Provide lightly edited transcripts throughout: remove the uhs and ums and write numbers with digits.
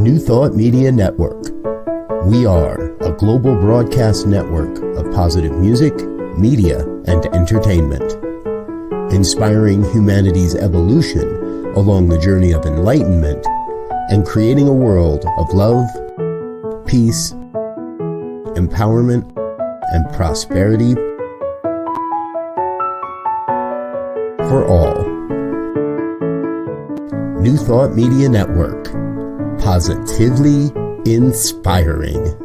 New Thought Media Network. We are a global broadcast network of positive music, media, and entertainment, inspiring humanity's evolution along the journey of enlightenment and creating a world of love, peace, empowerment, and prosperity for all. New Thought Media Network. Positively inspiring.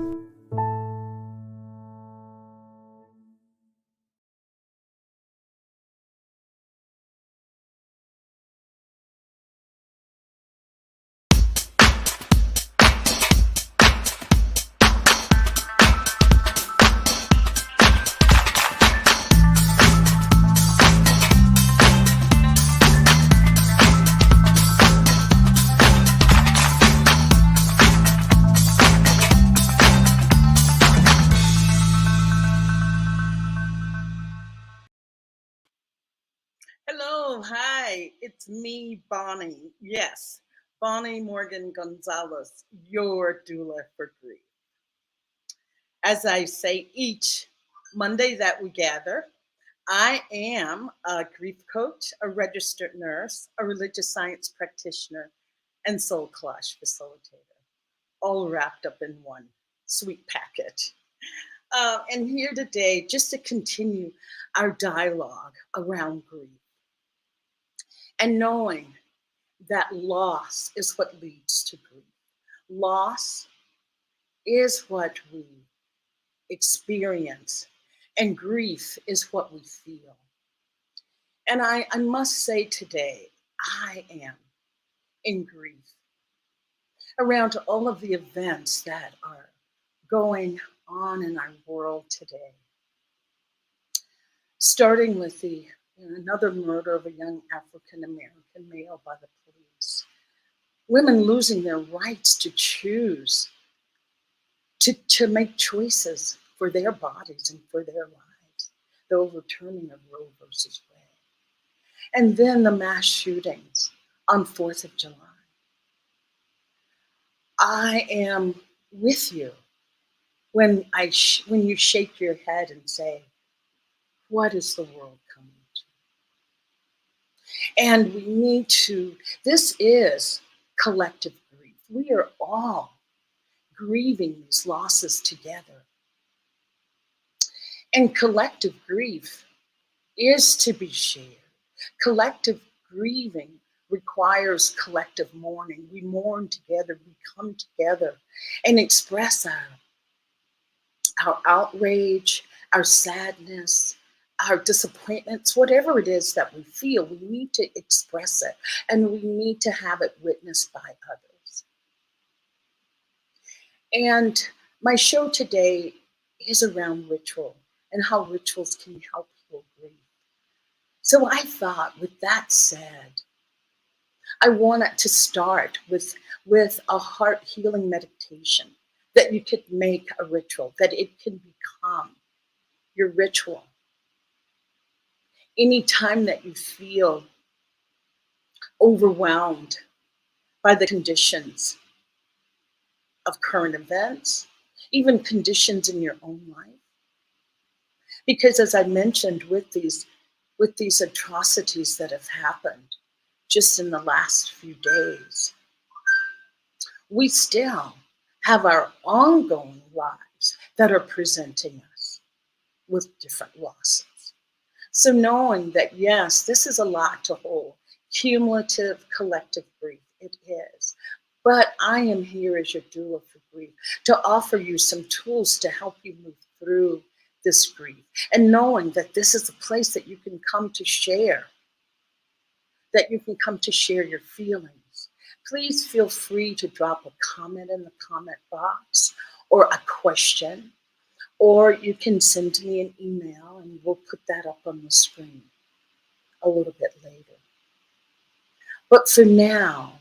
Hello, hi, it's me, Bonnie. Yes, Bonnie Morgan Gonzalez, your doula for grief. As I say each Monday that we gather, I am a grief coach, a registered nurse, a religious science practitioner, and soul collage facilitator, all wrapped up in one sweet package. And here today, just to continue our dialogue around grief. And knowing that loss is what leads to grief. Loss is what we experience, and grief is what we feel. And I must say today, I am in grief around all of the events that are going on in our world today. Starting with another murder of a young African-American male by the police. Women losing their rights to choose, to make choices for their bodies and for their lives. The overturning of Roe versus Wade. And then the mass shootings on 4th of July. I am with you when you shake your head and say, what is the world coming to? And we need to, this is collective grief. We are all grieving these losses together. And collective grief is to be shared. Collective grieving requires collective mourning. We mourn together, we come together and express our outrage, our sadness, our disappointments, whatever it is that we feel, we need to express it and we need to have it witnessed by others. And my show today is around ritual and how rituals can help heal grief. So I thought, with that said, I wanted to start with a heart healing meditation that you could make a ritual, that it can become your ritual. Anytime that you feel overwhelmed by the conditions of current events, even conditions in your own life. Because as I mentioned, with these atrocities that have happened just in the last few days, we still have our ongoing lives that are presenting us with different losses. So knowing that, yes, this is a lot to hold, cumulative, collective grief, it is. But I am here as your doula for grief to offer you some tools to help you move through this grief. And knowing that this is a place that you can come to share, that you can come to share your feelings. Please feel free to drop a comment in the comment box or a question, or you can send me an email and we'll put that up on the screen a little bit later. But for now,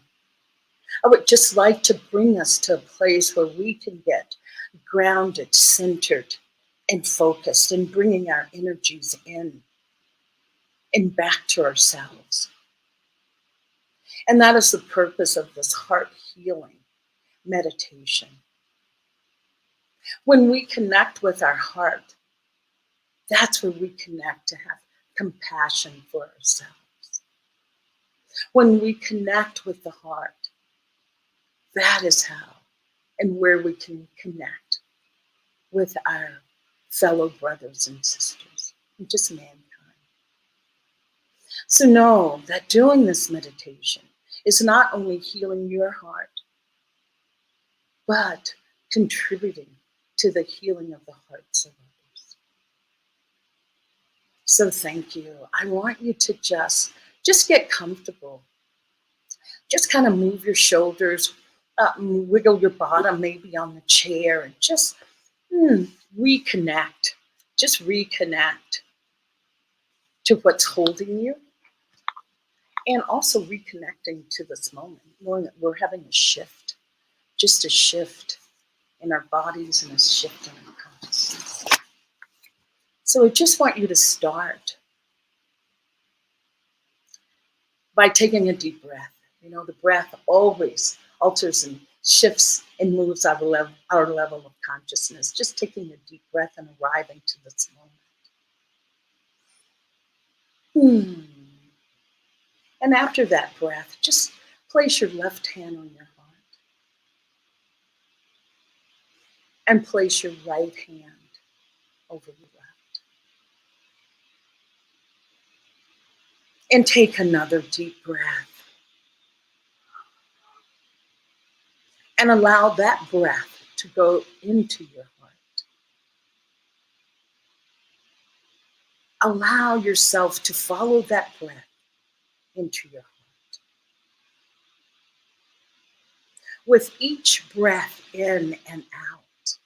I would just like to bring us to a place where we can get grounded, centered, and focused, and bringing our energies in and back to ourselves. And that is the purpose of this heart healing meditation. When we connect with our heart, that's where we connect to have compassion for ourselves. When we connect with the heart, that is how and where we can connect with our fellow brothers and sisters, and just mankind. So know that doing this meditation is not only healing your heart, but contributing to the healing of the hearts of others. So thank you. I want you to just get comfortable. Just kind of move your shoulders, wiggle your bottom maybe on the chair, and just reconnect. Just reconnect to what's holding you, and also reconnecting to this moment, knowing that we're having a shift, just a shift in our bodies and a shift in our consciousness. So I just want you to start by taking a deep breath. You know, the breath always alters and shifts and moves our level of consciousness. Just taking a deep breath and arriving to this moment. And after that breath, just place your left hand on your heart and place your right hand over your left. And take another deep breath. And allow that breath to go into your heart. Allow yourself to follow that breath into your heart. With each breath in and out,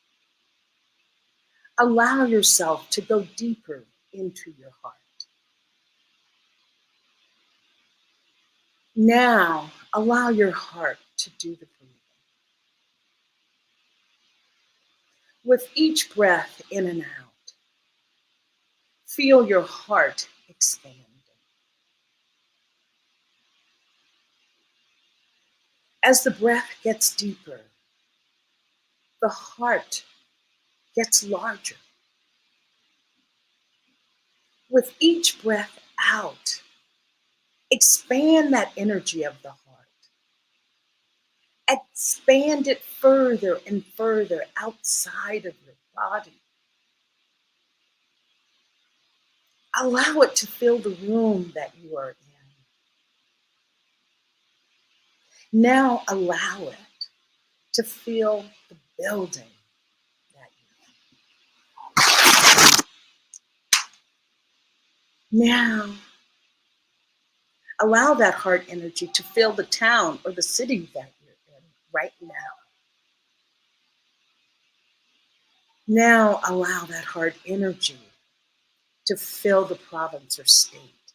allow yourself to go deeper into your heart. Now, allow your heart to do the breathing. With each breath in and out, feel your heart expanding. As the breath gets deeper, the heart gets larger. With each breath out, expand that energy of the heart. Expand it further and further outside of your body. Allow it to fill the room that you are in. Now allow it to fill the building that you're in. Now, allow that heart energy to fill the town or the city that you're in right now. Now allow that heart energy to fill the province or state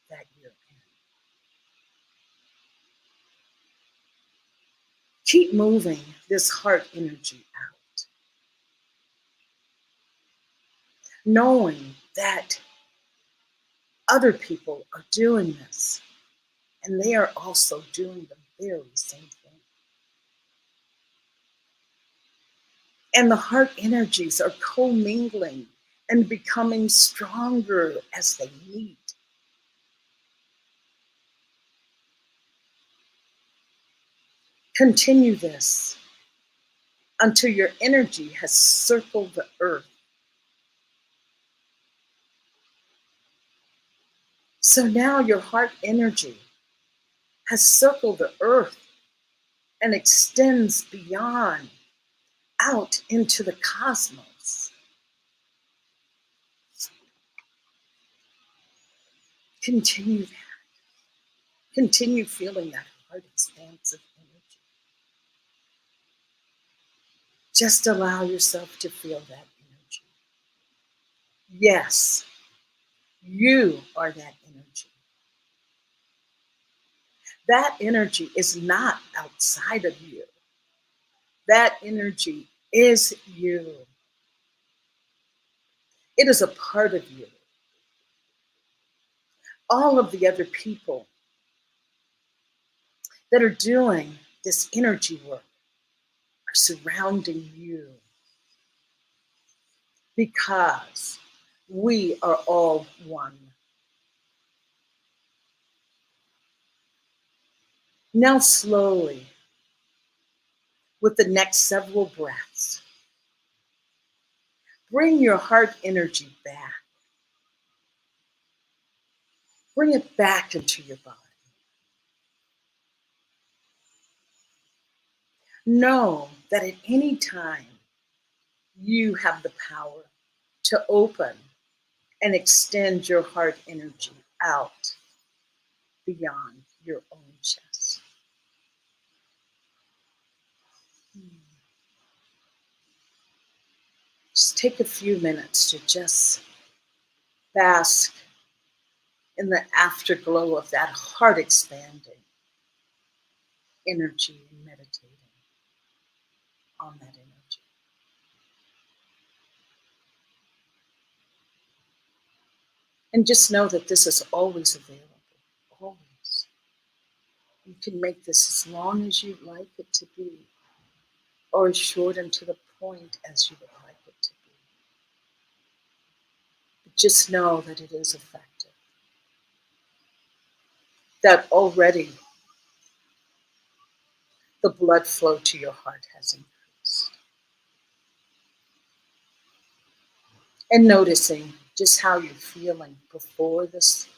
that you're in. Keep moving this heart energy out, knowing that other people are doing this, and they are also doing the very same thing. And the heart energies are commingling and becoming stronger as they meet. Continue this until your energy has circled the earth. So now your heart energy has circled the earth and extends beyond out into the cosmos. Continue that. Continue feeling that heart expansive energy. Just allow yourself to feel that energy. Yes, you are that energy. That energy is not outside of you. That energy is you. It is a part of you. All of the other people that are doing this energy work are surrounding you, because we are all one. Now slowly, with the next several breaths, bring your heart energy back. Bring it back into your body. Know that at any time you have the power to open and extend your heart energy out beyond your own chest. Just take a few minutes to just bask in the afterglow of that heart expanding energy and meditating on that energy. And just know that this is always available, always. You can make this as long as you'd like it to be, or as short and to the point as you would like it to be. But just know that it is effective. That already the blood flow to your heart has increased. And noticing just how you're feeling before this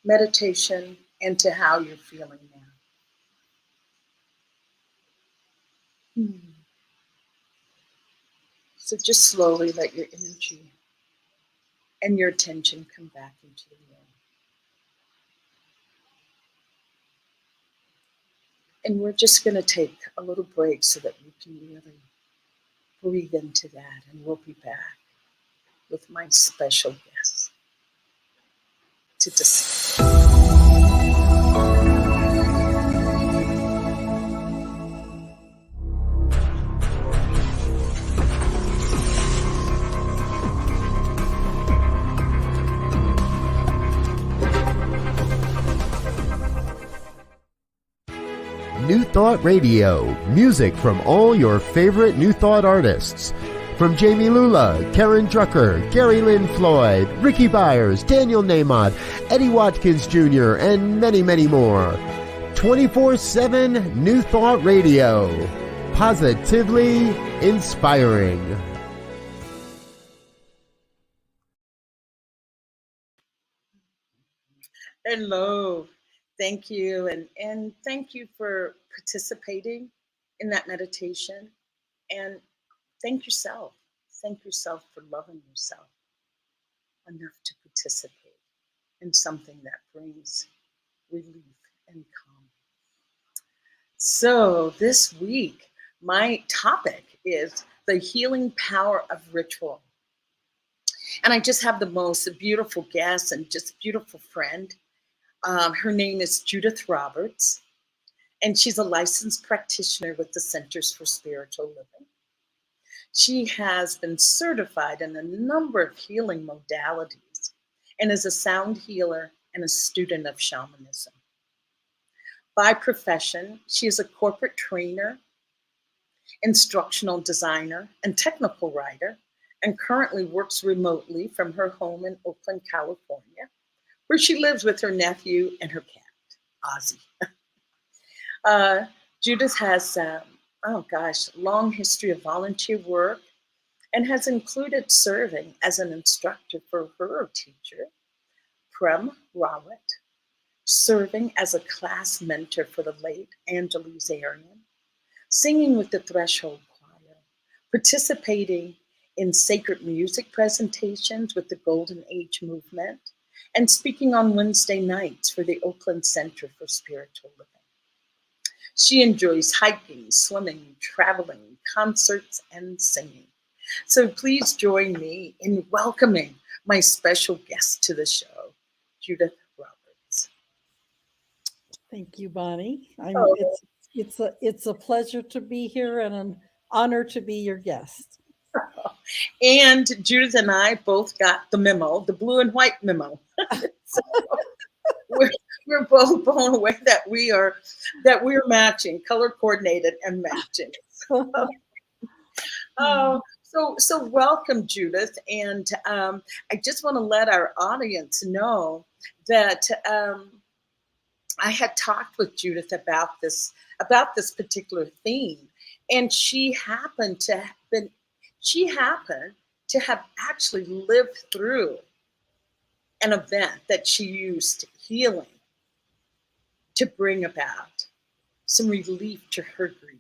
meditation and to how you're feeling now. So just slowly let your energy and your attention come back into the room. And we're just going to take a little break so that you can really breathe into that. And we'll be back with my special guest to discuss. New Thought Radio, music from all your favorite New Thought artists. From Jamie Lula, Karen Drucker, Gary Lynn Floyd, Ricky Byers, Daniel Nahmod, Eddie Watkins Jr., and many, many more. 24/7 New Thought Radio. Positively inspiring. Hello. Thank you. And thank you for participating in that meditation. And thank yourself. Thank yourself for loving yourself enough to participate in something that brings relief and calm. So this week, my topic is the healing power of ritual. And I just have the most beautiful guest and just beautiful friend. Her name is Judith Roberts, and she's a licensed practitioner with the Centers for Spiritual Living. She has been certified in a number of healing modalities and is a sound healer and a student of shamanism. By profession, she is a corporate trainer, instructional designer, and technical writer, and currently works remotely from her home in Oakland, California, where she lives with her nephew and her cat, Ozzy. Judith has, long history of volunteer work and has included serving as an instructor for her teacher, Prem Rawat, serving as a class mentor for the late Angeles Arian, singing with the Threshold Choir, participating in sacred music presentations with the Golden Age movement, and speaking on Wednesday nights for the Oakland Center for Spiritual Living. She enjoys hiking, swimming, traveling, concerts, and singing. So please join me in welcoming my special guest to the show, Judith Roberts. Thank you, Bonnie. It's a pleasure to be here and an honor to be your guest. And Judith and I both got the memo, the blue and white memo. So we're both blown away that we're matching, color coordinated and matching. Oh, so welcome, Judith, and I just want to let our audience know that I had talked with Judith about this particular theme, and she happened to have actually lived through an event that she used healing to bring about some relief to her grieving.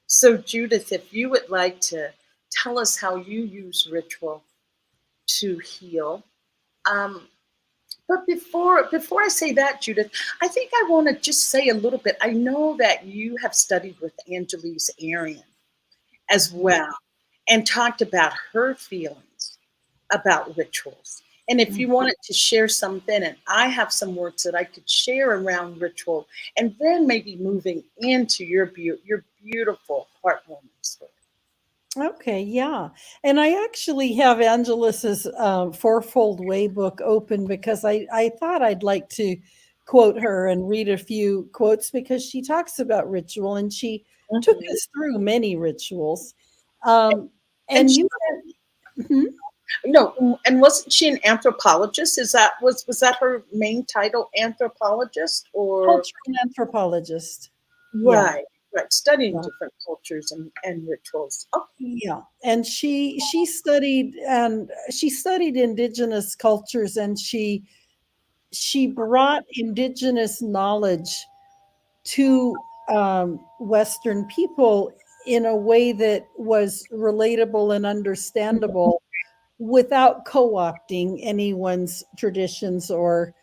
So, Judith, if you would like to tell us how you use ritual to heal. But before I say that, Judith, I think I want to just say a little bit. I know that you have studied with Angelise Arian as well and talked about her feelings about rituals. And if you wanted to share something, and I have some words that I could share around ritual, and then maybe moving into your beautiful heartwarming story. Okay, yeah. And I actually have Angelisa's Fourfold Way book open because I thought I'd like to quote her and read a few quotes because she talks about ritual and she took us through many rituals. And you No, and wasn't she an anthropologist? Was that her main title, anthropologist or cultural anthropologist? Right, right, studying different cultures and rituals. Oh. Yeah, and she studied indigenous cultures, and she brought indigenous knowledge to Western people in a way that was relatable and understandable without co-opting anyone's traditions or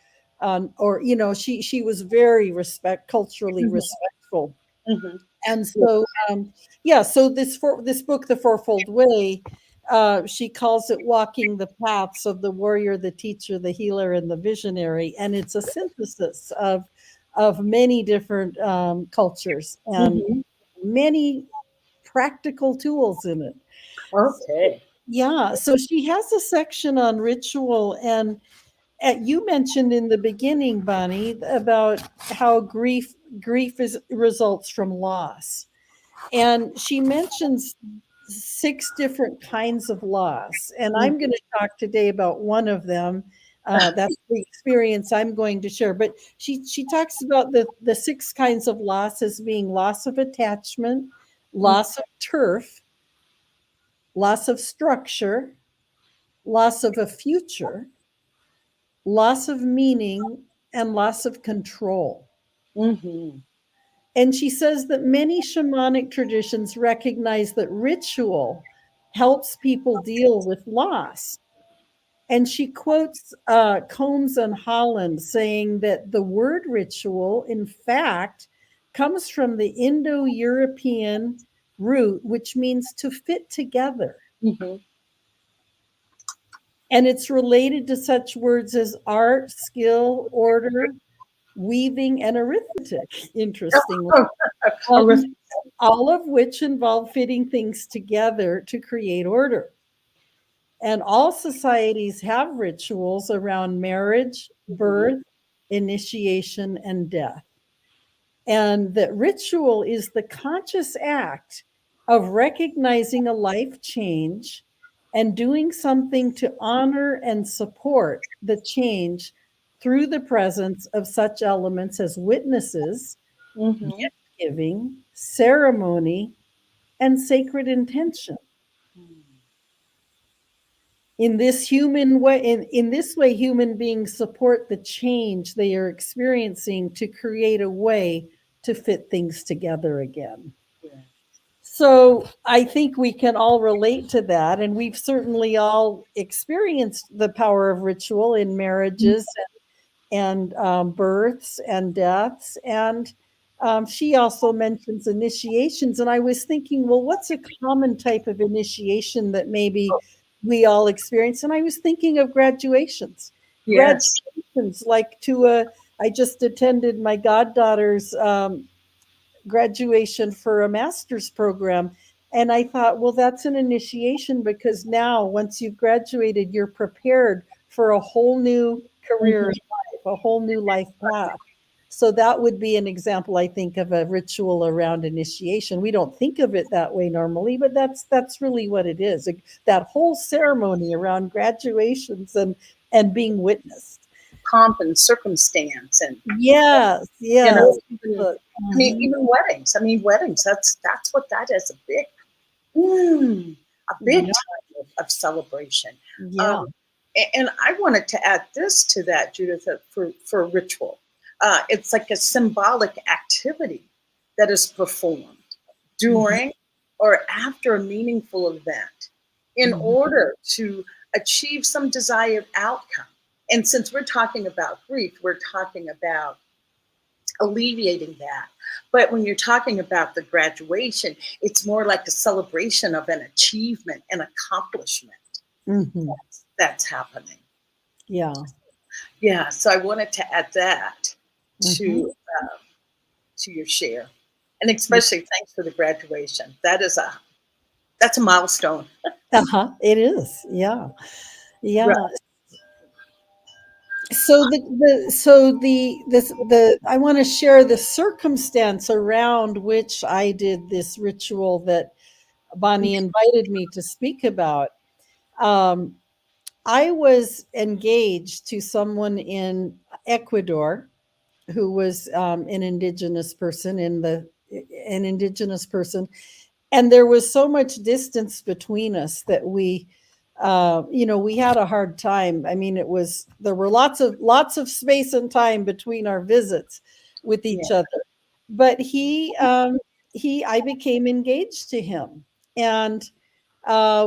she was very culturally respectful. And so so this book, The Fourfold Way, she calls it Walking the Paths of the Warrior, the Teacher, the Healer, and the Visionary, and it's a synthesis of many different cultures and many practical tools in it. Okay. Yeah, so she has a section on ritual, and you mentioned in the beginning, Bonnie, about how grief results from loss, and she mentions 6 different kinds of loss, and I'm going to talk today about one of them. That's the experience I'm going to share. But she talks about the 6 kinds of loss as being loss of attachment, loss of turf, loss of structure, loss of a future, loss of meaning, and loss of control. And she says that many shamanic traditions recognize that ritual helps people deal with loss. And she quotes Combs and Holland saying that the word ritual, in fact, comes from the Indo-European root, which means to fit together. And it's related to such words as art, skill, order, weaving, and arithmetic, interestingly. All of which involve fitting things together to create order. And all societies have rituals around marriage, birth, initiation, and death. And that ritual is the conscious act of recognizing a life change and doing something to honor and support the change through the presence of such elements as witnesses, gift giving, ceremony, and sacred intention. In this way, human beings support the change they are experiencing to create a way to fit things together again. So I think we can all relate to that, and we've certainly all experienced the power of ritual in marriages and births and deaths. And she also mentions initiations, and I was thinking, well, what's a common type of initiation that maybe we all experience? And I was thinking of graduations. Graduations, like I just attended my goddaughter's graduation for a master's program. And I thought, well, that's an initiation because now once you've graduated, you're prepared for a whole new career in life. a whole new life path. So that would be an example, I think, of a ritual around initiation. We don't think of it that way normally, but that's really what it is. That whole ceremony around graduations and being witnessed. Pomp and circumstance, and Yes, yes. even weddings. I mean, weddings. That's what that is. A big time of celebration. Yeah. And I wanted to add this to that, Judith, for ritual. It's like a symbolic activity that is performed during or after a meaningful event in order to achieve some desired outcome. And since we're talking about grief, we're talking about alleviating that. But when you're talking about the graduation, it's more like a celebration of an achievement, an accomplishment that's happening. Yeah. Yeah. So I wanted to add that to your share, and especially thanks for the graduation. That's a milestone. It is. Yeah. Yeah. Right. So I want to share the circumstance around which I did this ritual that Bonnie invited me to speak about. I was engaged to someone in Ecuador who was an indigenous person and there was so much distance between us that we had a hard time. I mean, there were lots of space and time between our visits with each other. But I became engaged to him, and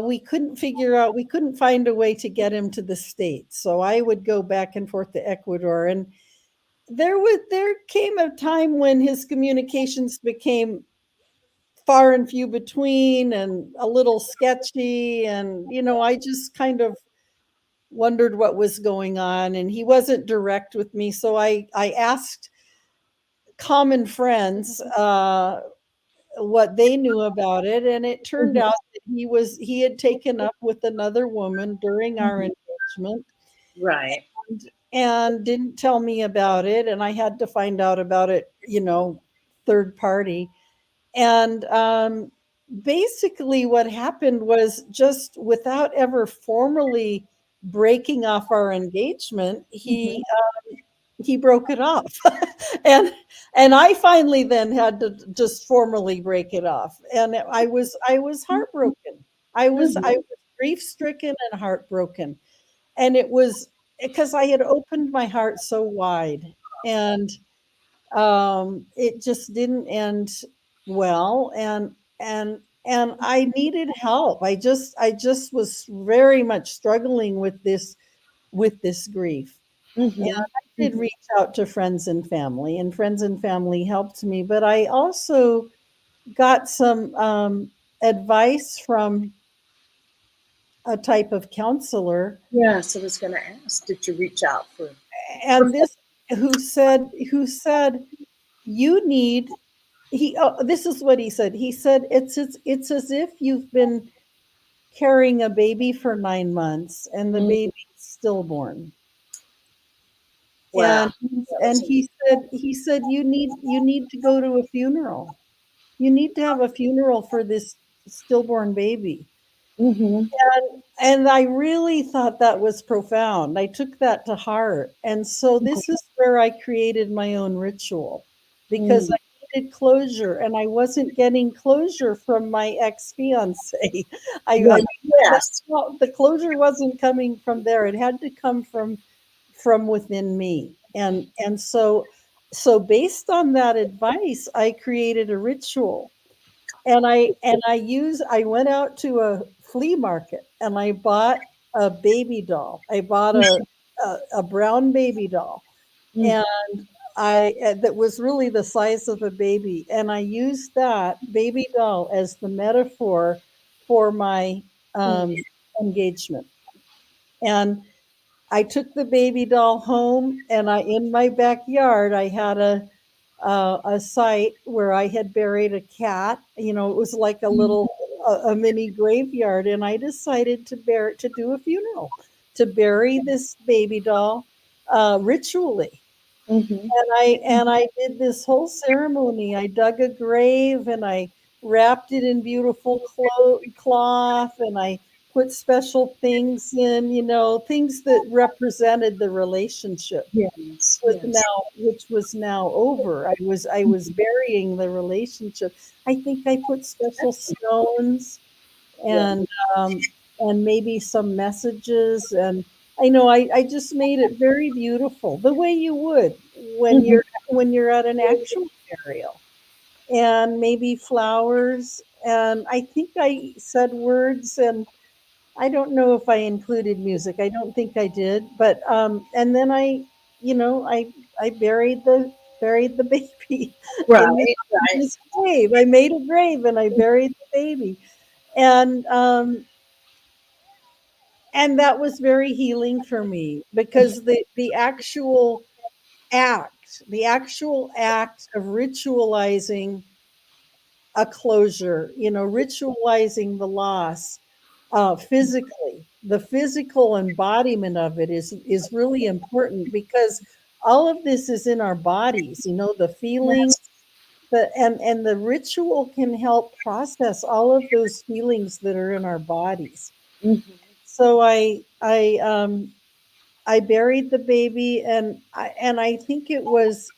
we couldn't find a way to get him to the States. So I would go back and forth to Ecuador, and there came a time when his communications became far and few between and a little sketchy. And, I just kind of wondered what was going on, and he wasn't direct with me. So I asked common friends what they knew about it. And it turned out that he had taken up with another woman during our engagement. Right. And didn't tell me about it. And I had to find out about it, third party. And basically what happened was, just without ever formally breaking off our engagement, he broke it off. and I finally then had to just formally break it off. And I was heartbroken. I was grief stricken and heartbroken. And it was because I had opened my heart so wide, and it just didn't end well. And I needed help. I just was very much struggling with this grief. And I did reach out to friends and family, and friends and family helped me. But I also got some advice from a type of counselor. Yes, I was going to ask, did you reach out for? And this who said you need this is what he said. He said it's as if you've been carrying a baby for 9 months and the baby's stillborn. Wow. And he said you need to go to a funeral. You need to have a funeral for this stillborn baby. And I really thought that was profound. I took that to heart. And so this is where I created my own ritual, because I needed closure, and I wasn't getting closure from my ex-fiance. The closure wasn't coming from there. It had to come from within me. And so based on that advice, I created a ritual. And I went out to a flea market and I bought a baby doll. I bought a brown baby doll, and that was really the size of a baby. And I used that baby doll as the metaphor for my engagement. And I took the baby doll home, and in my backyard, I had a site where I had buried a cat. It was like a little a mini graveyard, and I decided to do a funeral, to bury this baby doll ritually. Mm-hmm. And I did this whole ceremony. I dug a grave and I wrapped it in beautiful cloth, and I put special things in, things that represented the relationship Yes, was yes. now which was now over. I was burying the relationship. I think I put special stones Yeah. and and maybe some messages, and I know I just made it very beautiful, the way you would when Mm-hmm. you're at an actual burial, and maybe flowers, and I think I said words, and I don't know if I included music. I don't think I did, but and then I buried the baby Right, in right. this grave. I made a grave and I buried the baby, and that was very healing for me, because the actual act of ritualizing a closure, ritualizing the loss, physically, the physical embodiment of it is really important, because all of this is in our bodies, the feelings, Yes. and the ritual can help process all of those feelings that are in our bodies. Mm-hmm. So I buried the baby, and I think it was,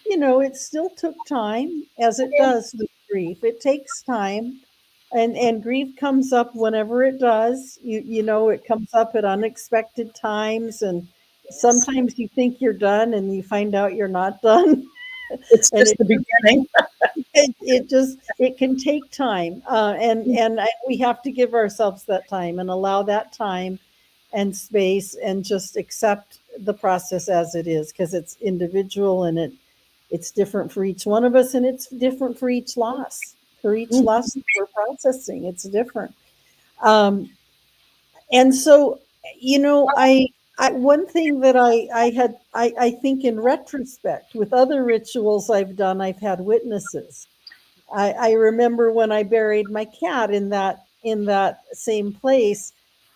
it still took time, as it does with grief. It takes time, and grief comes up whenever it does. It comes up at unexpected times, and Yes. sometimes you think you're done, and you find out you're not done, It's and just the beginning. it can take time, and we have to give ourselves that time and allow that time and space, and just accept the process as it is, because it's individual, and it's different for each one of us, and it's different for each loss. For each Mhm. loss that we're processing, it's different. Um, and so, I one thing that I think, in retrospect, with other rituals I've done, I've had witnesses. I remember when I buried my cat in that same place.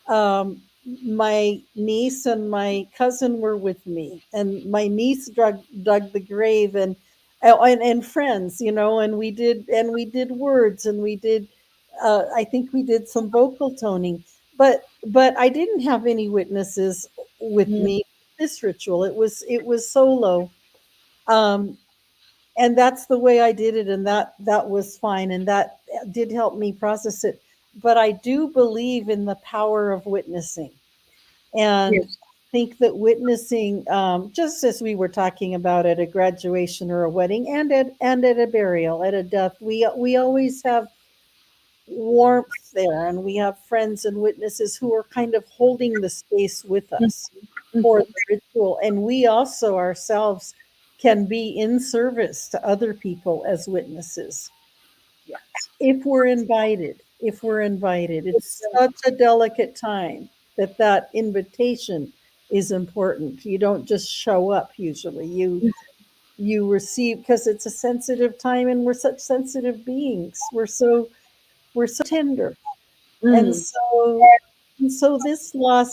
My niece and my cousin were with me, and my niece dug the grave, and friends, and we did words, and we did. I think we did some vocal toning, but I didn't have any witnesses with Mhm. me. This ritual, it was solo. Um, and that's the way I did it, and that was fine, and that did help me process it. But I do believe in the power of witnessing, and Yes. think that witnessing, just as we were talking about at a graduation or a wedding, and at a burial, at a death, we always have warmth there, and we have friends and witnesses who are kind of holding the space with us for Mhm. the ritual. And we also ourselves can be in service to other people as witnesses, Yes. if we're invited. It's such a delicate time, that invitation is important. You don't just show up. Usually you receive, because it's a sensitive time, and we're such sensitive beings. We're so tender. And Mm. so this loss,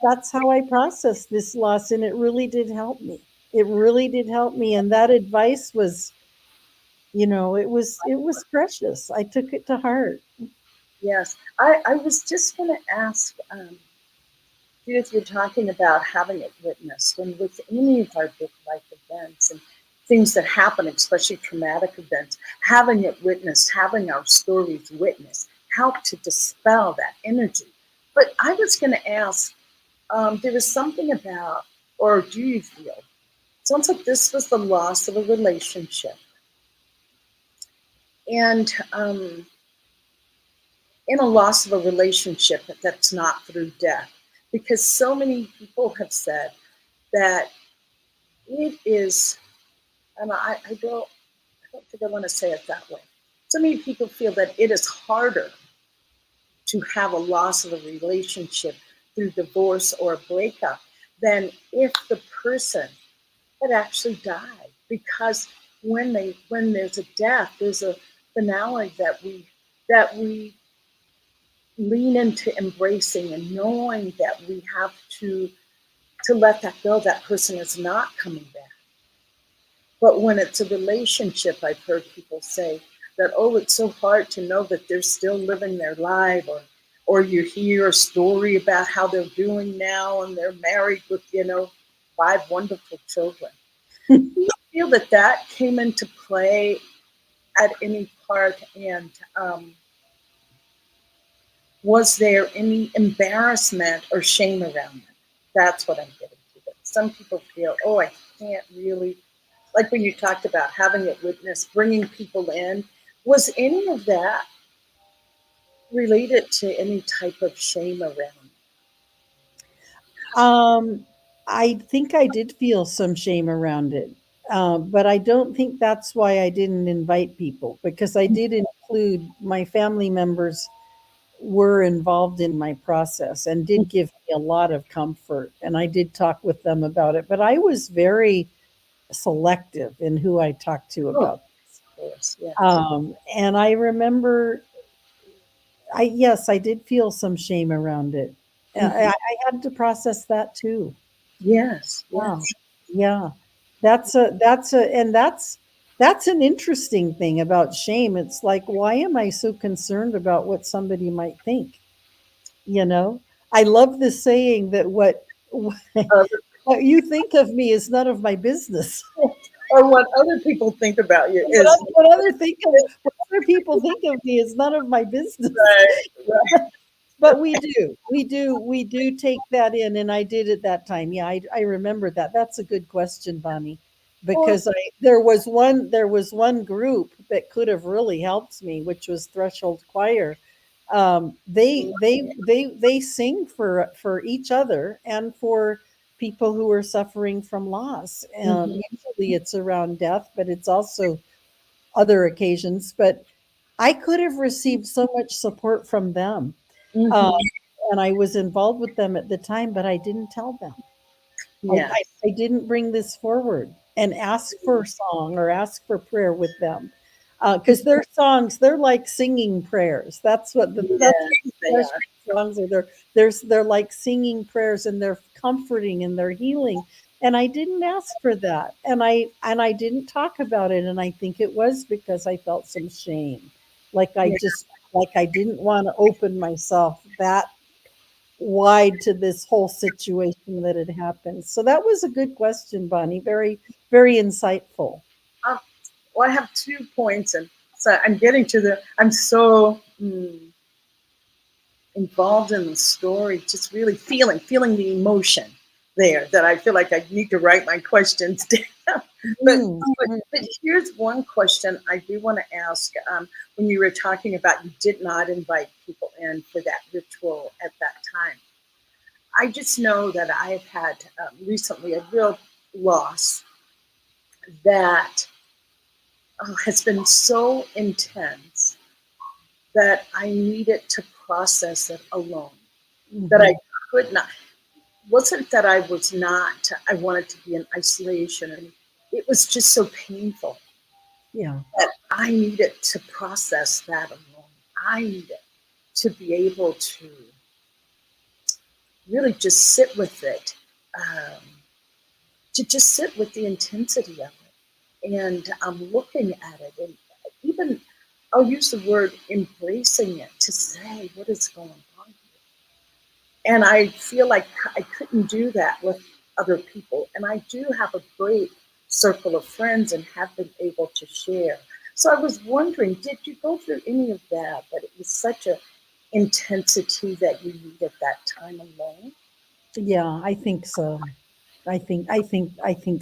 that's how I processed this loss, and it really did help me. It really did help me, and that advice was, it was precious. I took it to heart. Yes. I was just going to ask, Judith, you're talking about having it witnessed, and with any of our big life events and things that happen, especially traumatic events, having it witnessed, having our stories witnessed, help to dispel that energy. But I was going to ask, there was something about, or do you feel, sounds like this was the loss of a relationship. And in a loss of a relationship that's not through death, because so many people have said that it is, and I don't think I want to say it that way. So many people feel that it is harder to have a loss of a relationship through divorce or a breakup than if the person had actually died. Because when there's a death, there's a finale that we lean into embracing and knowing that we have to to let that go. That person is not coming back. But when it's a relationship, I've heard people say that, oh, it's so hard to know that they're still living their life, or you hear a story about how they're doing now and they're married with, 5 wonderful children. Do you feel that that came into play at any part? And was there any embarrassment or shame around it? That's what I'm getting to. But some people feel, oh, I can't really, like when you talked about having it witnessed, bringing people in. Was any of that related to any type of shame around? I think I did feel some shame around it. But I don't think that's why I didn't invite people, because I did include my family members were involved in my process and did give me a lot of comfort. And I did talk with them about it, but I was very selective in who I talked to Oh, about. of course, yes. And I remember, yes, I did feel some shame around it. I had to process that too. Yes, Yeah, yes. yeah. That's an interesting thing about shame. It's like, why am I so concerned about what somebody might think? You know, I love the saying that Uh, what you think of me is none of my business. or what other people think about you What, is what other people think of me is none of my business. right, right. But we do take that in, and I did at that time. Yeah, I remember that. That's a good question, Bonnie, Well, because there was one group that could have really helped me, which was Threshold Choir. They sing for each other and for people who are suffering from loss. mhm, Usually it's around death, but it's also other occasions. But I could have received so much support from them. Um, mhm, and I was involved with them at the time, but I didn't tell them. yes. I didn't bring this forward and ask for song or ask for prayer with them. Because their songs, they're like singing prayers. That's Yes, what they the are. songs are. They're like singing prayers, and they're comforting and they're healing. And I didn't ask for that, and I didn't talk about it. And I think it was because I felt some shame, Yeah. like I didn't want to open myself that wide to this whole situation that had happened. So that was a good question, Bonnie. Very, very insightful. Um, well, I have 2 points, and so I'm getting to I'm so involved in the story, just really feeling the emotion there, that I feel like I need to write my questions down. but, Mm, but mm, but here's one question I do want to ask. When you were talking about you did not invite people in for that ritual at that time, I just know that I've had recently a real loss that has been so intense that I needed to process it alone. That I mhm. could not. Wasn't that I was not. I wanted to be in isolation, and it was just so painful Yeah, that I needed to process that alone. I needed to be able to really just sit with it, um, to just sit with the intensity of it, and I'm looking at it, and even I'll use the word embracing it to say what is going on here. And I feel like I couldn't do that with other people. And I do have a great circle of friends and have been able to share. So I was wondering, did you go through any of that? But it was such a intensity that you needed that time alone. yeah, I think so. I think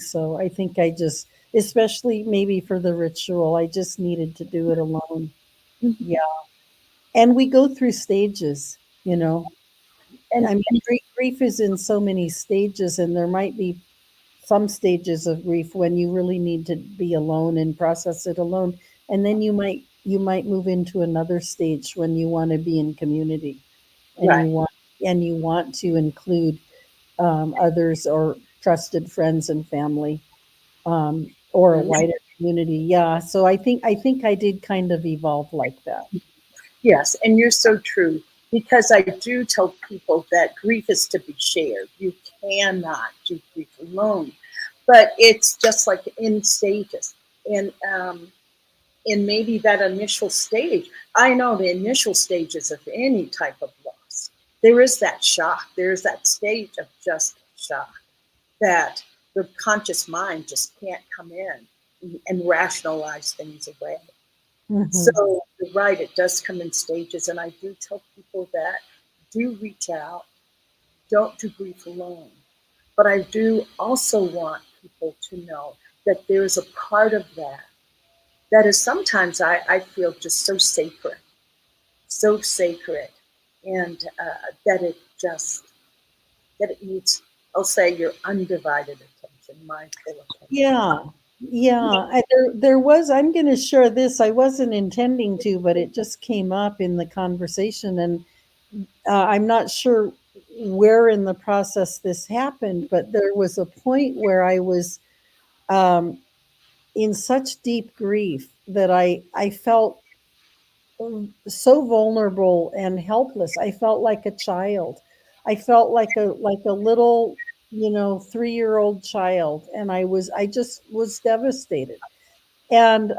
so. I think I just, especially maybe for the ritual, I just needed to do it alone. Mhm. Yeah. And we go through stages, you know. And I mean, grief is in so many stages, and there might be some stages of grief when you really need to be alone and process it alone, and then you might move into another stage when you want to be in community, and right. you want to include others or trusted friends and family, or a wider community. Yeah, so I think I did kind of evolve like that. Yes, and you're so true. because I do tell people that grief is to be shared. You cannot do grief alone, but it's just like in stages. And in maybe that initial stage, I know the initial stages of any type of loss, there is that shock. There is that stage of just shock that the conscious mind just can't come in and rationalize things away. Mhm. So you're right, it does come in stages. And I do tell people that do reach out, don't do grief alone. But I do also want people to know that there is a part of that that is sometimes I feel just so sacred, and that it just, that it needs, I'll say, your undivided attention, my full attention. Yeah. Yeah. There was, I'm going to share this. I wasn't intending to, but it just came up in the conversation. And I'm not sure where in the process this happened, but there was a point where I was in such deep grief that I felt so vulnerable and helpless. I felt like a child. I felt like a little, 3-year-old child, and I just was devastated. And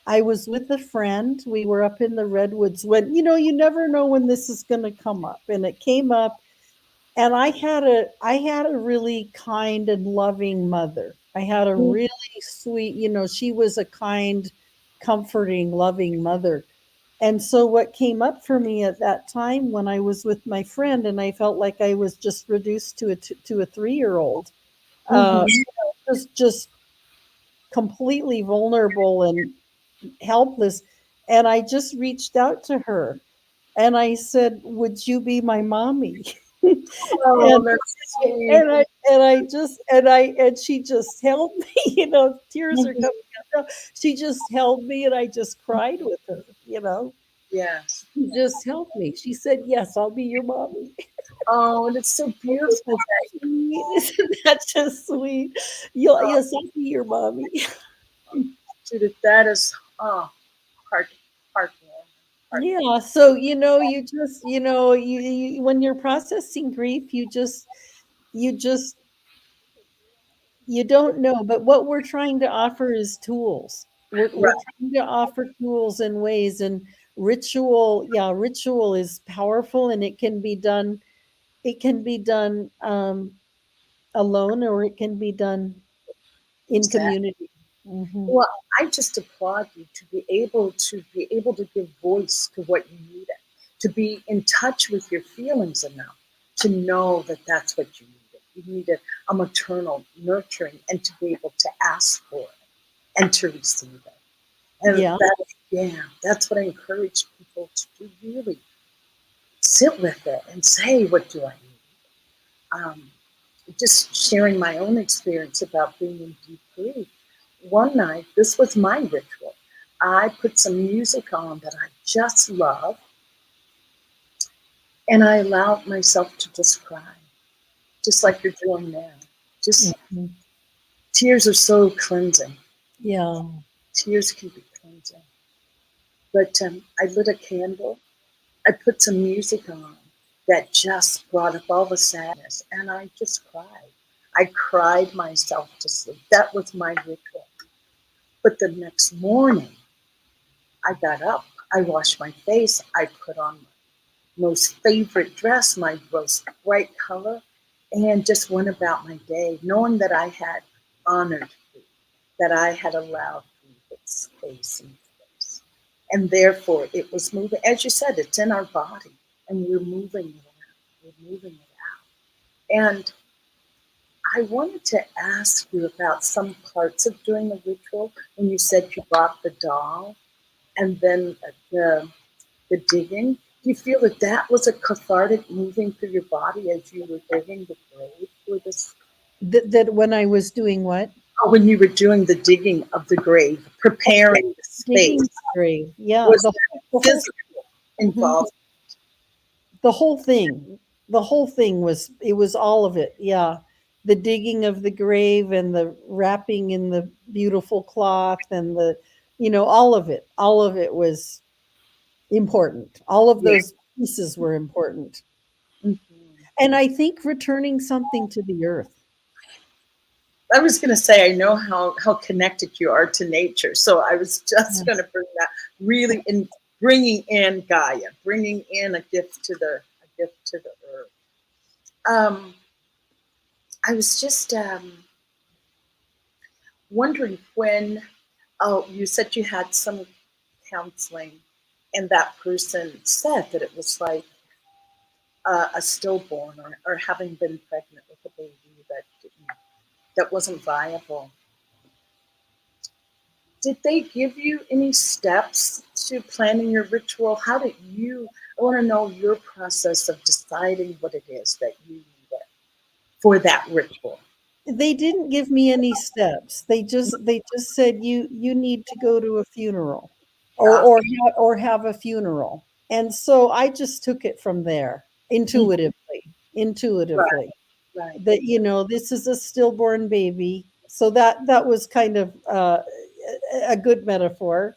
I was with a friend. We were up in the redwoods when, you never know when this is going to come up, and it came up. And I had a really kind and loving mother. I had a really sweet, she was a kind, comforting, loving mother. And so what came up for me at that time when I was with my friend and I felt like I was just reduced to a 3-year-old, Mhm. just completely vulnerable and helpless. And I just reached out to her and I said, "Would you be my mommy?" Oh, and that's sweet. and she just held me, tears are coming out. She just held me and I just cried with her. Yes. She just helped me. She said, "Yes, I'll be your mommy." Oh, and it's so beautiful that, Sweet. Isn't that just sweet? oh, Yes, I'll be your mommy. Judith, that is, oh, heart, heartwarming, heart. Yeah, so you just you when you're processing grief, you just you don't know, but what we're trying to offer is tools. We're Right. trying to offer tools and ways, and ritual, yeah, ritual is powerful, and it can be done alone, or it can be done in Exactly. community. Hmm. Well, I just applaud you to be able to give voice to what you needed, to be in touch with your feelings enough to know that that's what you needed. You needed a maternal nurturing, and to be able to ask for it and to receive it. And Yeah. that, yeah, that's what I encourage people to do. Really sit with it and say, "What do I need?" Just sharing my own experience about being in deep grief. One night, this was my ritual. I put some music on that I just love, and I allowed myself to just cry, just like you're doing now. Just Mhm. tears are so cleansing. Yeah. Tears can be cleansing. But I lit a candle. I put some music on that just brought up all the sadness, and I just cried. I cried myself to sleep. That was my ritual. But the next morning, I got up, I washed my face, I put on my most favorite dress, my most bright color, and just went about my day, knowing that I had honored grief, that I had allowed grief its space and place. And therefore, it was moving. As you said, it's in our body, and we're moving it out. We're moving it out. And I wanted to ask you about some parts of doing the ritual when you said you brought the doll and then the digging. Do you feel that that was a cathartic moving through your body as you were digging the grave for this? That when I was doing what? Oh, when you were doing the digging of the grave, preparing the space, Digging the grave. Yeah. was The that whole physical mhm. involved? The whole thing. The whole thing was all of it. Yeah. The digging of the grave and the wrapping in the beautiful cloth and all of it. All of it was important. All of Yeah, those pieces were important. Mhm. And I think returning something to the earth. I was going to say, I know how connected you are to nature. So I was just going to bring that really in, bringing in Gaia, bringing in a gift to the earth. I was just wondering when, oh, you said you had some counseling, and that person said that it was like a stillborn or having been pregnant with a baby that wasn't viable. Did they give you any steps to planning your ritual? How did you? I want to know your process of deciding what it is that you needed for that ritual. They didn't give me any steps. They just said you need to go to a funeral Ah, or have a funeral. And so I just took it from there intuitively. right, Intuitively. right. That this is a stillborn baby. So that was kind of a good metaphor,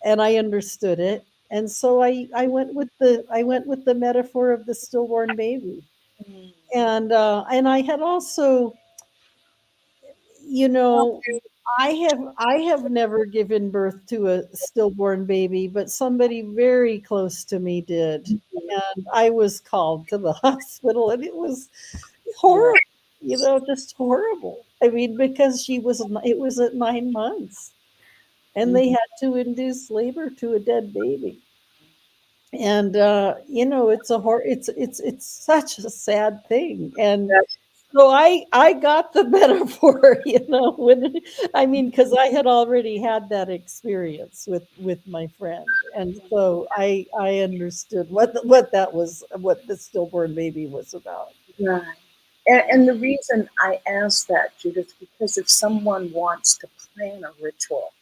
and I understood it. And so I went with the metaphor of the stillborn baby. Mm. And I had also, you know, I have never given birth to a stillborn baby, but somebody very close to me did. And I was called to the hospital, and it was Yeah. horrible, just horrible. I mean, because it was at 9 months, and they Mhm. had to induce labor to a dead baby. And it's such a sad thing. And That's so I got the metaphor, because I had already had that experience with my friend, and so I understood what that was, what the stillborn baby was about. right. And the reason I ask that, Judith, because if someone wants to plan a ritual,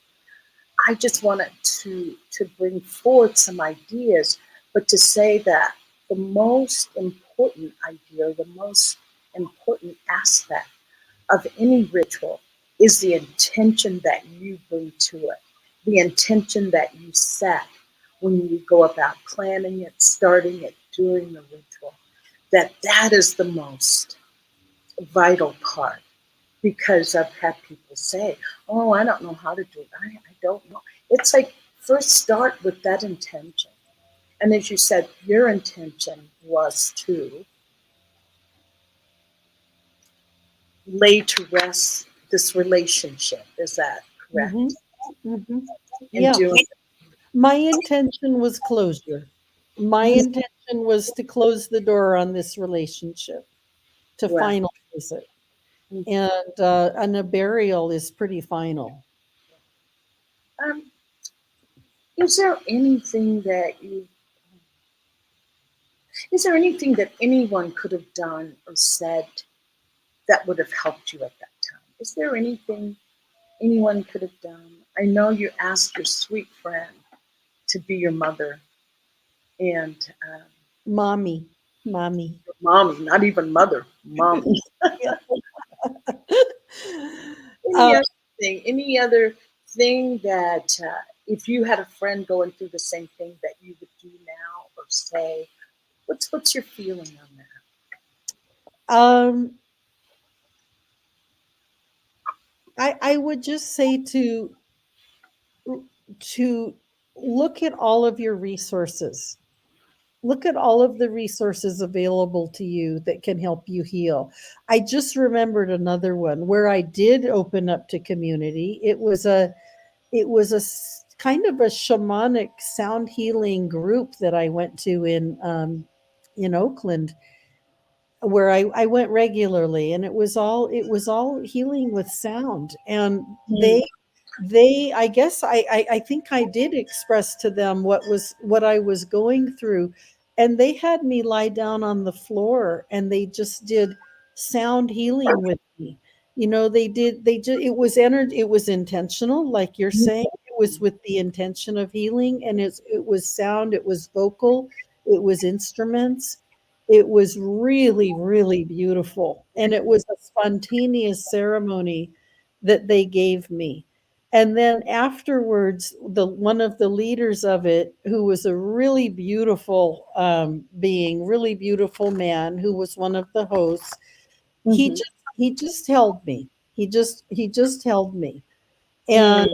I just wanted to bring forth some ideas, but to say that the most important idea, the most important aspect of any ritual is the intention that you bring to it, the intention that you set when you go about planning it, starting it, doing the ritual. That is the most vital part because I've had people say, "Oh, I don't know how to do it. I don't know." It's like first start with that intention, and as you said, your intention was to lay to rest this relationship. Is that Hmm. correct? Hmm. In Yeah, doing my intention was closure. My it, intention was to close the door on this relationship, to right. finalize it. And a burial is pretty final. Um, is there anything that you? Is there anything that anyone could have done or said that would have helped you at that time? Is there anything anyone could have done? I know you asked your sweet friend to be your mother and Mommy, mommy. mommy, not even mother, mommy. Yeah. Any Uh, other thing? Any other thing that if you had a friend going through the same thing that you would do now or say? What's your feeling on that? um, I would just say to look at all of your resources. Look at all of the resources available to you that can help you heal. I just remembered another one where I did open up to community. It was a kind of a shamanic sound healing group that I went to in Oakland, where I went regularly, and it was all healing with sound. And Mm, they I guess I think I did express to them what I was going through, and they had me lie down on the floor, and they just did sound healing with me. They just it was intentional, like you're mm, saying. It was with the intention of healing, and it was sound, it was vocal, it was instruments. It was really, really beautiful, and it was a spontaneous ceremony that they gave me. And then afterwards, one of the leaders of it, who was a really beautiful being, really beautiful man, who was one of the hosts, Mhm. he just held me. He just held me, and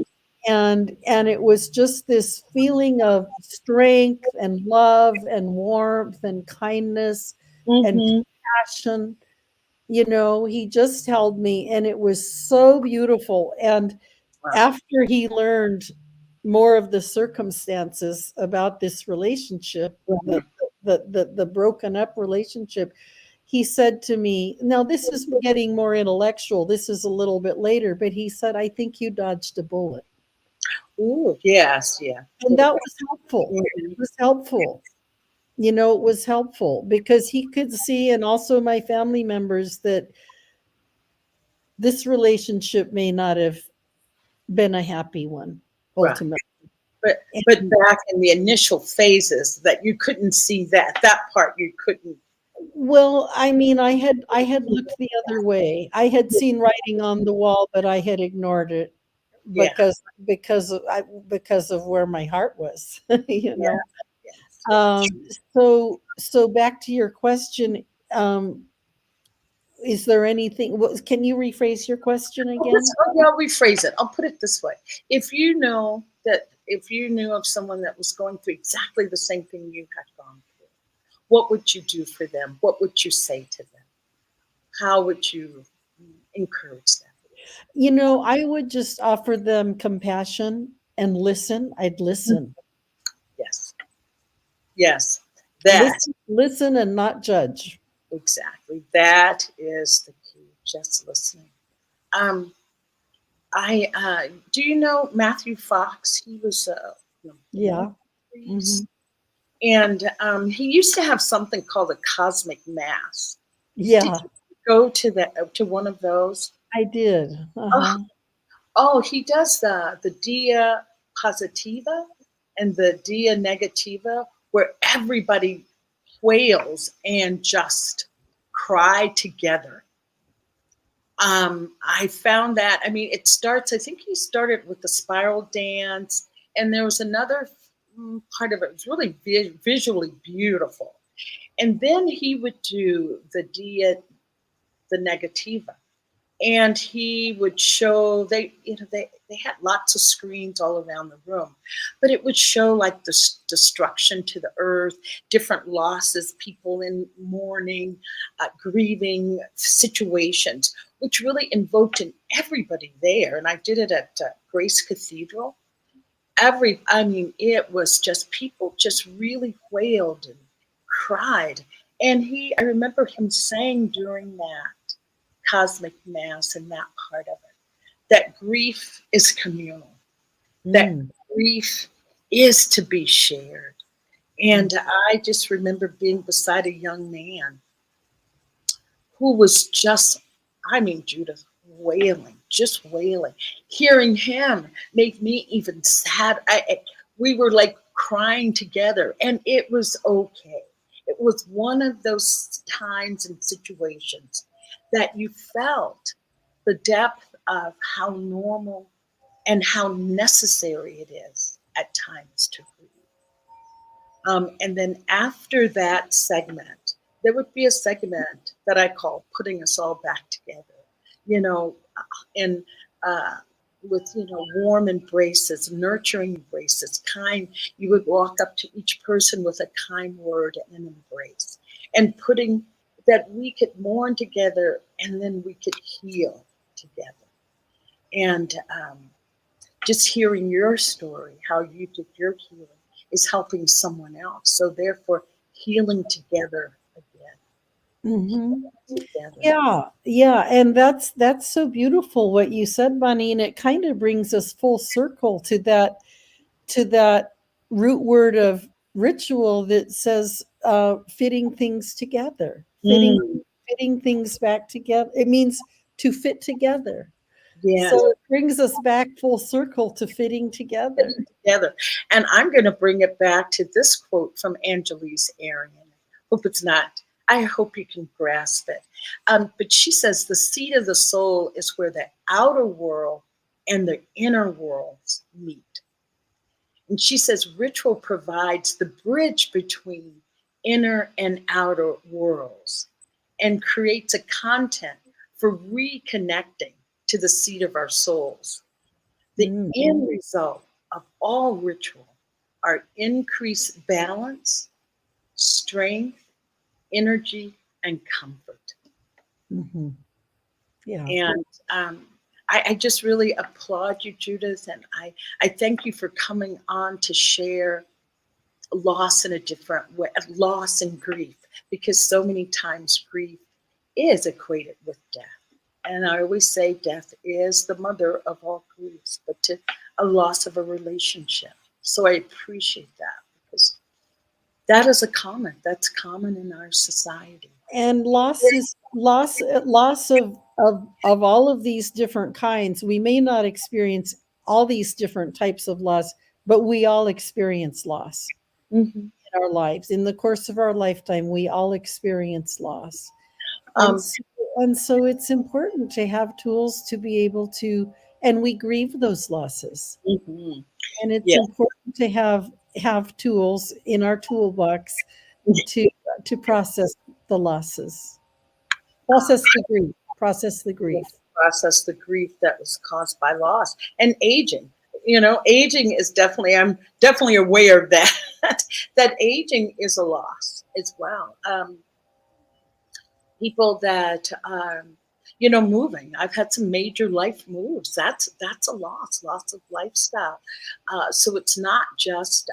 Mm. and it was just this feeling of strength and love and warmth and kindness and Mhm. compassion. He just held me, and it was so beautiful. And Wow. after he learned more of the circumstances about this relationship, Mhm. the broken up relationship, he said to me, now this is getting more intellectual. This is a little bit later, but he said, I think you dodged a bullet. Ooh, yes, yeah. And that was helpful. It Mhm. was helpful. It was helpful because he could see, and also my family members, that this relationship may not have been a happy one Right. ultimately. But back in the initial phases that you couldn't see that part you couldn't. Well, I mean, I had looked the other way. I had seen writing on the wall, but I had ignored it Yeah. because of where my heart was, you Yeah. know. Yes. Um, Yes. so back to your question, is there anything? Can you rephrase your question again? I'll rephrase it. I'll put it this way: if you knew of someone that was going through exactly the same thing you had gone through, what would you do for them? What would you say to them? How would you encourage them? I would just offer them compassion and listen. I'd listen. Yes. Yes. That Listen and not judge. exactly. That is the key. Just listening. Um, I do you know Matthew Fox? He was a Yeah. priest, Hmm. and he used to have something called a cosmic mass. Did Yeah, you go to one of those? I did. Oh, Uh-huh. oh, he does the dia positiva and the dia negativa, where everybody wails and just cry together. I found that, I mean, it starts, I think he started with the spiral dance, and there was another part of it. It was really visually beautiful. And then he would do the negativa, and he would show they had lots of screens all around the room, but it would show like the destruction to the earth, different losses, people in mourning, grieving situations, which really invoked in everybody there. And I did it at Grace Cathedral. I mean, it was just people just really wailed and cried. And I remember him saying during that cosmic mass and that part of it, that grief is communal, that Mm. grief is to be shared. Mm. And I just remember being beside a young man who was just, I mean, Judith, wailing, just wailing. Hearing him made me even sad. We were like crying together, and it was okay. It was one of those times and situations that you felt the depth of how normal and how necessary it is at times to grieve. And then after that segment, there would be a segment that I call putting us all back together, you know, and with, warm embraces, nurturing embraces, kind. You would walk up to each person with a kind word and an embrace, and putting that we could mourn together and then we could heal together. And just hearing your story, how you did your healing, is helping someone else. So therefore, healing together again. Mhm. Together. Yeah, yeah, and that's so beautiful what you said, Bonnie, and it kind of brings us full circle to that root word of ritual that says fitting things together, Mm, fitting things back together. It means to fit together. yes, So it brings us back full circle to fitting together. together. And I'm going to bring it back to this quote from Angelise Arian. Hope it's not. I hope you can grasp it. But she says the seat of the soul is where the outer world and the inner worlds meet. And she says ritual provides the bridge between inner and outer worlds and creates a content for reconnecting to the seat of our souls. The end result of all ritual are increased balance, strength, energy, and comfort. Mm-hmm. Yeah. And I just really applaud you, Judith, and I thank you for coming on to share loss in a different way, loss and grief, because so many times grief is equated with death. And I always say death is the mother of all griefs, but to a loss of a relationship. So I appreciate that, because that is that's common in our society. And loss is loss of all of these different kinds. We may not experience all these different types of loss, but we all experience loss in our lives. In the course of our lifetime, we all experience loss. And so it's important to have tools to be able to, and we grieve those losses. And it's important to have tools in our toolbox to process the losses, process the grief Process the grief that was caused by loss and aging. Aging is definitely, I'm definitely aware of that, that aging is a loss as well. People that are, moving. I've had some major life moves. That's a loss of lifestyle. So it's not just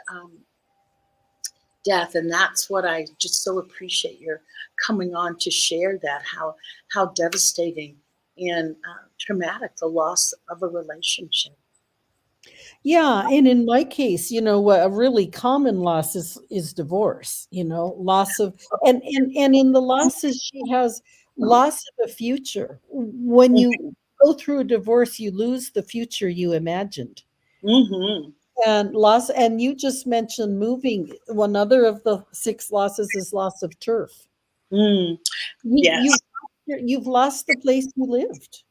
death, and that's what I just so appreciate your coming on to share that, how devastating and traumatic the loss of a relationship. Yeah, and in my case, a really common loss is divorce. Loss of and in the losses she has loss of a future. When you go through a divorce, you lose the future you imagined. And loss, and you just mentioned moving. One other of the 6 losses is loss of turf. Yes. You've lost the place you lived.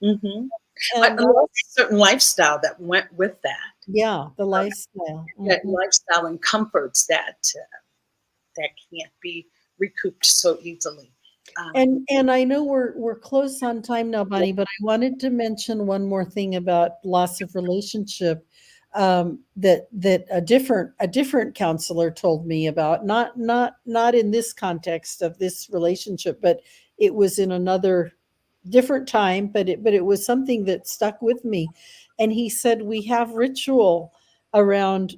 And a certain lifestyle that went with that. Yeah, the lifestyle. That lifestyle and comforts that can't be recouped so easily. And I know we're close on time now, Bonnie, but I wanted to mention one more thing about loss of relationship that a different counselor told me about. Not in this context of this relationship, but it was in another different time. But it was something that stuck with me. And he said we have ritual around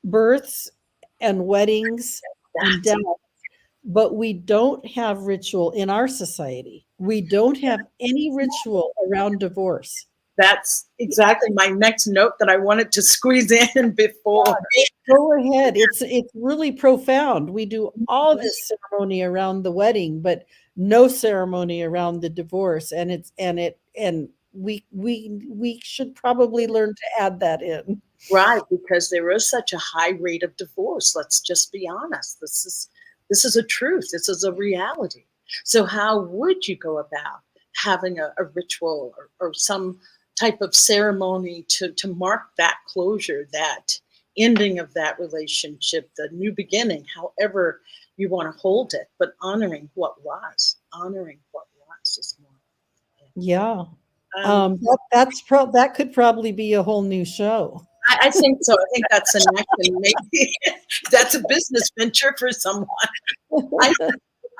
births and weddings and death. But we don't have ritual in our society. We don't have any ritual around divorce. That's exactly my next note that I wanted to squeeze in before. Go ahead. It's really profound. We do all this ceremony around the wedding, but no ceremony around the divorce. And we should probably learn to add that in. Right, because there is such a high rate of divorce. Let's just be honest. This is a truth. This is a reality. So how would you go about having a ritual or some type of ceremony to mark that closure, that ending of that relationship, the new beginning, however you want to hold it, but honoring what was is more. Yeah. That could probably be a whole new show. I think so. I think that's an action. Maybe that's a business venture for someone.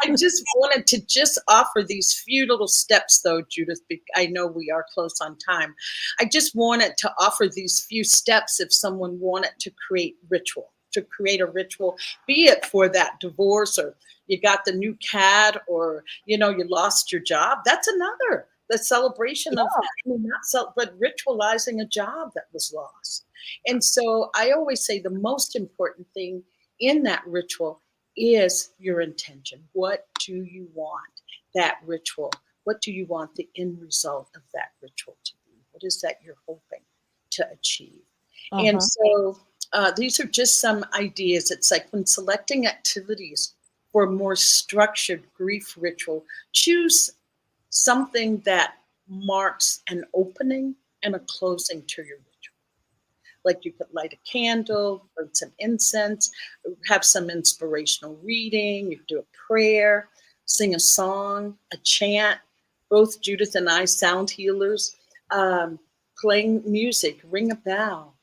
I just wanted to just offer these few little steps, though, Judith. I know we are close on time. I just wanted to offer these few steps if someone wanted to create a ritual, be it for that divorce, or you got the new cat, or you lost your job. That's another. The celebration of but ritualizing a job that was lost. And so I always say the most important thing in that ritual is your intention. What do you want that ritual? What do you want the end result of that ritual to be? What is that you're hoping to achieve? And so these are just some ideas. It's like when selecting activities for a more structured grief ritual, choose something that marks an opening and a closing to your ritual. Like you could light a candle, burn some incense, have some inspirational reading, you could do a prayer, sing a song, a chant. Both Judith and I, sound healers, playing music, ring a bell.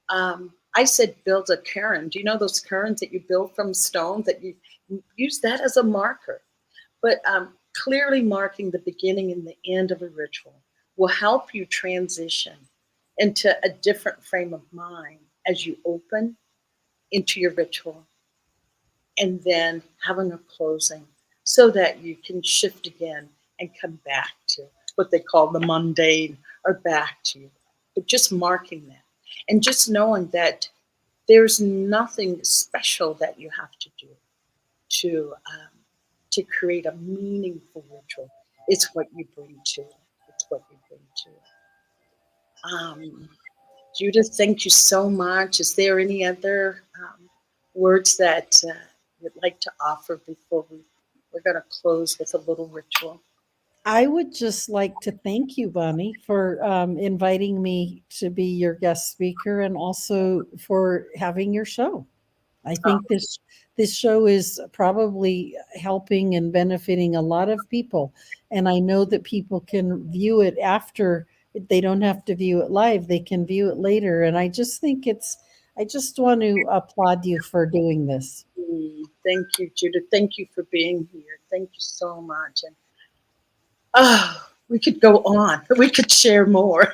I said build a cairn. Do you know those cairns that you build from stone, that you use that as a marker? But clearly marking the beginning and the end of a ritual will help you transition into a different frame of mind as you open into your ritual, and then having a closing so that you can shift again and come back to what they call the mundane, or back to you. But just marking that and just knowing that there's nothing special that you have to do to create a meaningful ritual. It's what you bring to it. It's what you bring to it. Judith, thank you so much. Is there any other words that you'd like to offer before we're going to close with a little ritual? I would just like to thank you, Bonnie, for inviting me to be your guest speaker, and also for having your show. I think this show is probably helping and benefiting a lot of people, and I know that people can view it after. They don't have to view it live; they can view it later. And I just think it's. I just want to applaud you for doing this. Thank you, Judith. Thank you for being here. Thank you so much. And we could go on. We could share more.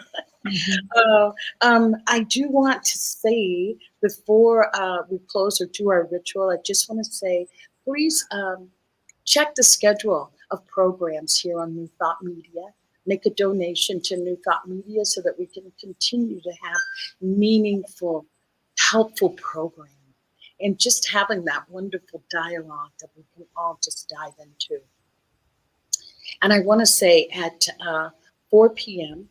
I do want to say, before we close or do our ritual, I just want to say, please check the schedule of programs here on New Thought Media. Make a donation to New Thought Media so that we can continue to have meaningful, helpful programming, and just having that wonderful dialogue that we can all just dive into. And I want to say at 4 p.m.,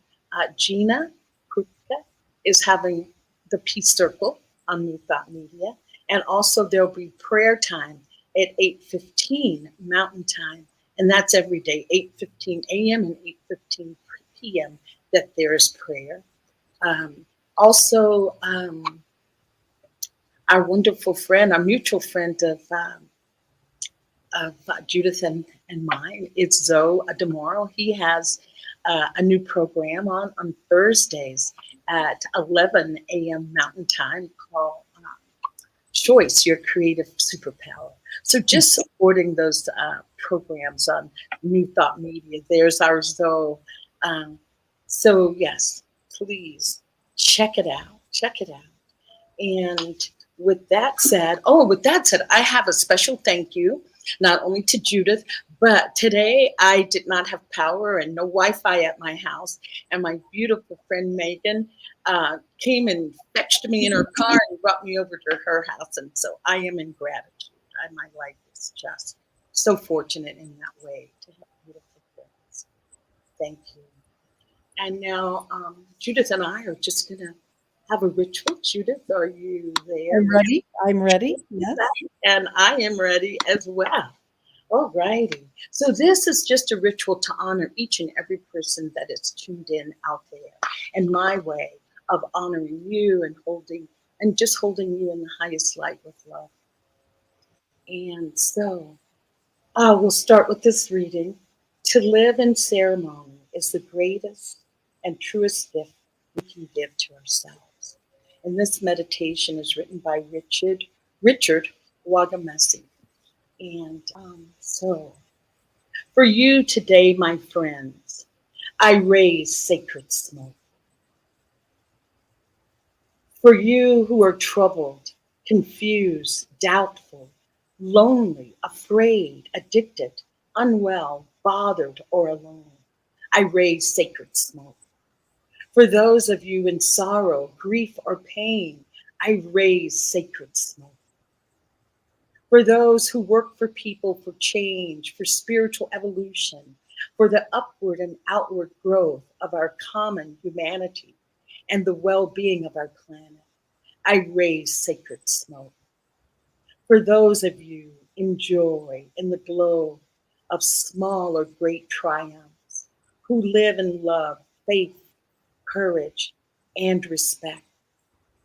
Gina Kupka is having the Peace Circle on New Thought Media. And also there'll be prayer time at 8:15 Mountain Time. And that's every day, 8:15 a.m. and 8:15 p.m. that there is prayer. Also, our wonderful friend, our mutual friend of Judith and mine, it's Zoe Demoro. He has a new program on Thursdays at 11 a.m. Mountain Time called Choice, Your Creative Superpower. So just supporting those programs on New Thought Media. There's our Zoe. So yes, please check it out. Check it out. And with that said, I have a special thank you, not only to Judith, but today I did not have power and no Wi-Fi at my house. And my beautiful friend Megan came and fetched me in her car and brought me over to her house. And so I am in gratitude. My life is just so fortunate in that way to have beautiful friends. Thank you. And now Judith and I are just going to have a ritual. Judith, are you there? I'm ready. I'm ready. Yes. And I am ready as well. All righty. So this is just a ritual to honor each and every person that is tuned in out there, and my way of honoring you and holding you in the highest light with love. And so we'll start with this reading. To live in ceremony is the greatest and truest gift we can give to ourselves. And this meditation is written by Richard Wagamesi. And so, for you today, my friends, I raise sacred smoke. For you who are troubled, confused, doubtful, lonely, afraid, addicted, unwell, bothered, or alone, I raise sacred smoke. For those of you in sorrow, grief, or pain, I raise sacred smoke. For those who work for people for change, for spiritual evolution, for the upward and outward growth of our common humanity and the well-being of our planet, I raise sacred smoke. For those of you in joy, in the glow of small or great triumphs, who live in love, faith, courage, and respect,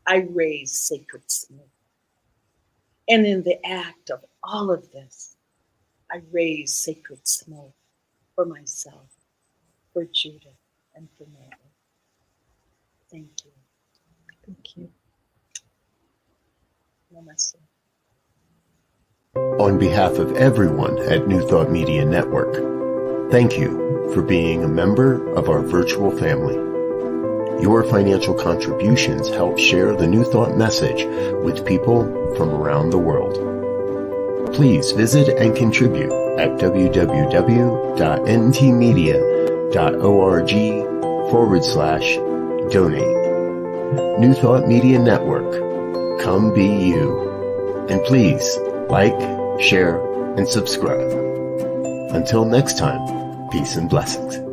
I raise sacred smoke. And in the act of all of this, I raise sacred smoke for myself, for Judith, and for Mary. Thank you. Thank you. Namaste. On behalf of everyone at New Thought Media Network, thank you for being a member of our virtual family. Your financial contributions help share the New Thought message with people from around the world. Please visit and contribute at www.ntmedia.org/donate. New Thought Media Network. Come be you. And please like, share, and subscribe. Until next time, peace and blessings.